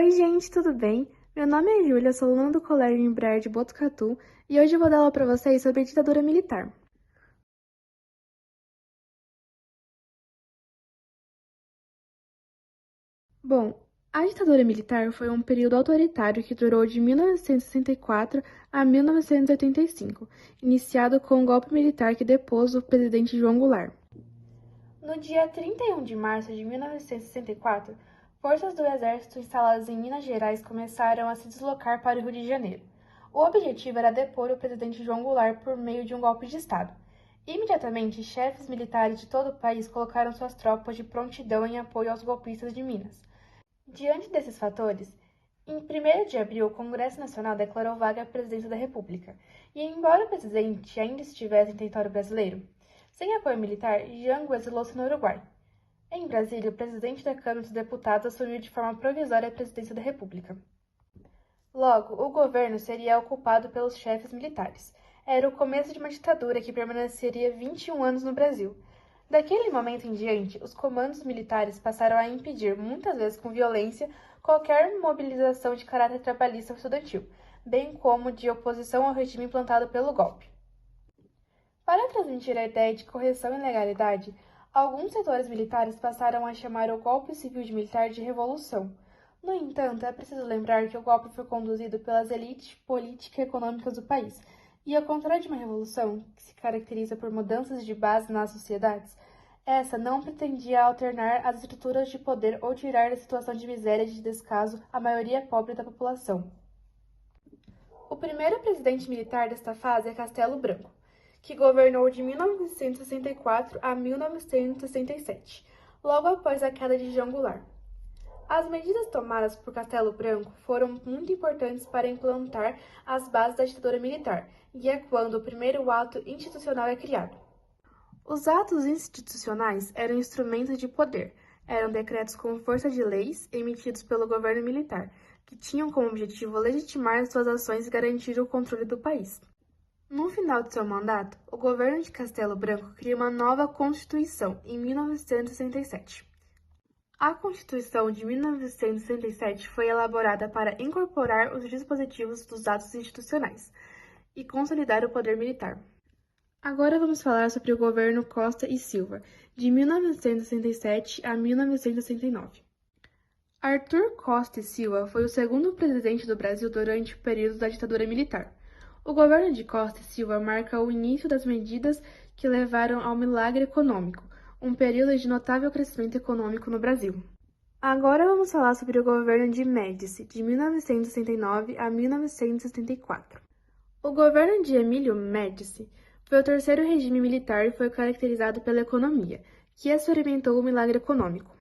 Oi, gente, tudo bem? Meu nome é Júlia, sou aluna do Colégio Embraer de Botucatu e hoje eu vou dar aula para vocês sobre a ditadura militar. Bom, a ditadura militar foi um período autoritário que durou de 1964 a 1985, iniciado com o golpe militar que depôs o presidente João Goulart. No dia 31 de março de 1964, forças do exército instaladas em Minas Gerais começaram a se deslocar para o Rio de Janeiro. O objetivo era depor o presidente João Goulart por meio de um golpe de Estado. Imediatamente, chefes militares de todo o país colocaram suas tropas de prontidão em apoio aos golpistas de Minas. Diante desses fatores, em 1º de abril, o Congresso Nacional declarou vaga a presidência da República, e embora o presidente ainda estivesse em território brasileiro, sem apoio militar, Jango exilou-se no Uruguai. Em Brasília, o presidente da Câmara dos Deputados assumiu de forma provisória a presidência da República. Logo, o governo seria ocupado pelos chefes militares. Era o começo de uma ditadura que permaneceria 21 anos no Brasil. Daquele momento em diante, os comandos militares passaram a impedir, muitas vezes com violência, qualquer mobilização de caráter trabalhista ou estudantil, bem como de oposição ao regime implantado pelo golpe. Para transmitir a ideia de correção e legalidade, alguns setores militares passaram a chamar o golpe civil de militar de revolução. No entanto, é preciso lembrar que o golpe foi conduzido pelas elites políticas e econômicas do país, e ao contrário de uma revolução, que se caracteriza por mudanças de base nas sociedades, essa não pretendia alternar as estruturas de poder ou tirar da situação de miséria e de descaso a maioria pobre da população. O primeiro presidente militar desta fase é Castelo Branco, que governou de 1964 a 1967, logo após a queda de João Goulart. As medidas tomadas por Castelo Branco foram muito importantes para implantar as bases da ditadura militar, e é quando o primeiro ato institucional é criado. Os atos institucionais eram instrumentos de poder, eram decretos com força de leis emitidos pelo governo militar, que tinham como objetivo legitimar suas ações e garantir o controle do país. No final de seu mandato, o governo de Castelo Branco cria uma nova Constituição em 1967. A Constituição de 1967 foi elaborada para incorporar os dispositivos dos atos institucionais e consolidar o poder militar. Agora vamos falar sobre o governo Costa e Silva, de 1967 a 1969. Arthur Costa e Silva foi o segundo presidente do Brasil durante o período da ditadura militar. O governo de Costa e Silva marca o início das medidas que levaram ao milagre econômico, um período de notável crescimento econômico no Brasil. Agora vamos falar sobre o governo de Médici, de 1969 a 1974. O governo de Emílio Médici foi o terceiro regime militar e foi caracterizado pela economia, que experimentou o milagre econômico.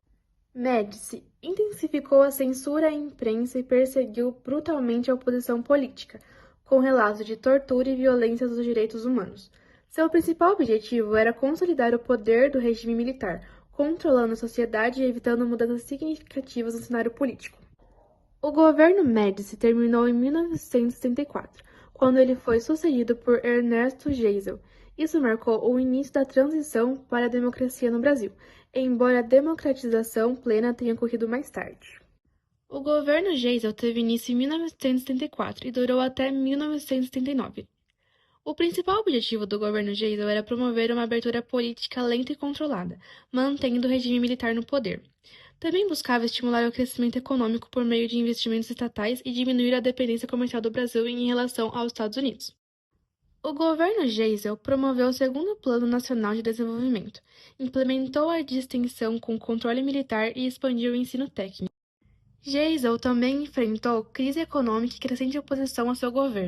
Médici intensificou a censura à imprensa e perseguiu brutalmente a oposição política, com relatos de tortura e violência dos direitos humanos. Seu principal objetivo era consolidar o poder do regime militar, controlando a sociedade e evitando mudanças significativas no cenário político. O governo Médici terminou em 1974, quando ele foi sucedido por Ernesto Geisel. Isso marcou o início da transição para a democracia no Brasil, embora a democratização plena tenha ocorrido mais tarde. O governo Geisel teve início em 1974 e durou até 1979. O principal objetivo do governo Geisel era promover uma abertura política lenta e controlada, mantendo o regime militar no poder. Também buscava estimular o crescimento econômico por meio de investimentos estatais e diminuir a dependência comercial do Brasil em relação aos Estados Unidos. O governo Geisel promoveu o Segundo Plano Nacional de Desenvolvimento, implementou a distinção com controle militar e expandiu o ensino técnico. Geisel também enfrentou crise econômica e crescente oposição ao seu governo.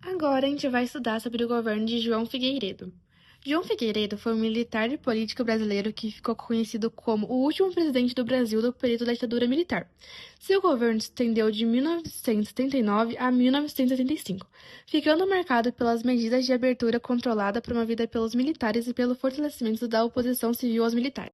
Agora a gente vai estudar sobre o governo de João Figueiredo. João Figueiredo foi um militar e político brasileiro que ficou conhecido como o último presidente do Brasil do período da ditadura militar. Seu governo se estendeu de 1979 a 1985, ficando marcado pelas medidas de abertura controlada promovida pelos militares e pelo fortalecimento da oposição civil aos militares.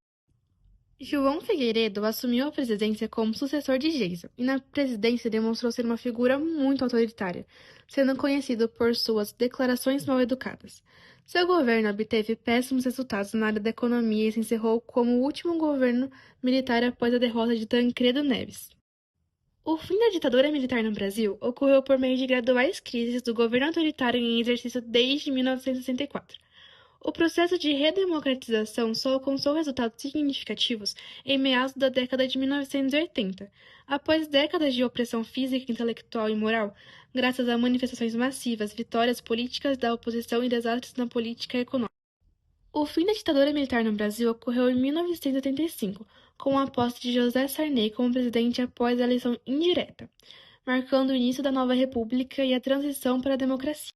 João Figueiredo assumiu a presidência como sucessor de Geisel e na presidência demonstrou ser uma figura muito autoritária, sendo conhecido por suas declarações mal educadas. Seu governo obteve péssimos resultados na área da economia e se encerrou como o último governo militar após a derrota de Tancredo Neves. O fim da ditadura militar no Brasil ocorreu por meio de graduais crises do governo autoritário em exercício desde 1964. O processo de redemocratização só alcançou resultados significativos em meados da década de 1980, após décadas de opressão física, intelectual e moral, graças a manifestações massivas, vitórias políticas da oposição e desastres na política econômica. O fim da ditadura militar no Brasil ocorreu em 1985, com a posse de José Sarney como presidente após a eleição indireta, marcando o início da nova república e a transição para a democracia.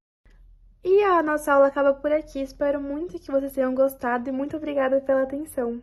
E a nossa aula acaba por aqui. Espero muito que vocês tenham gostado e muito obrigada pela atenção.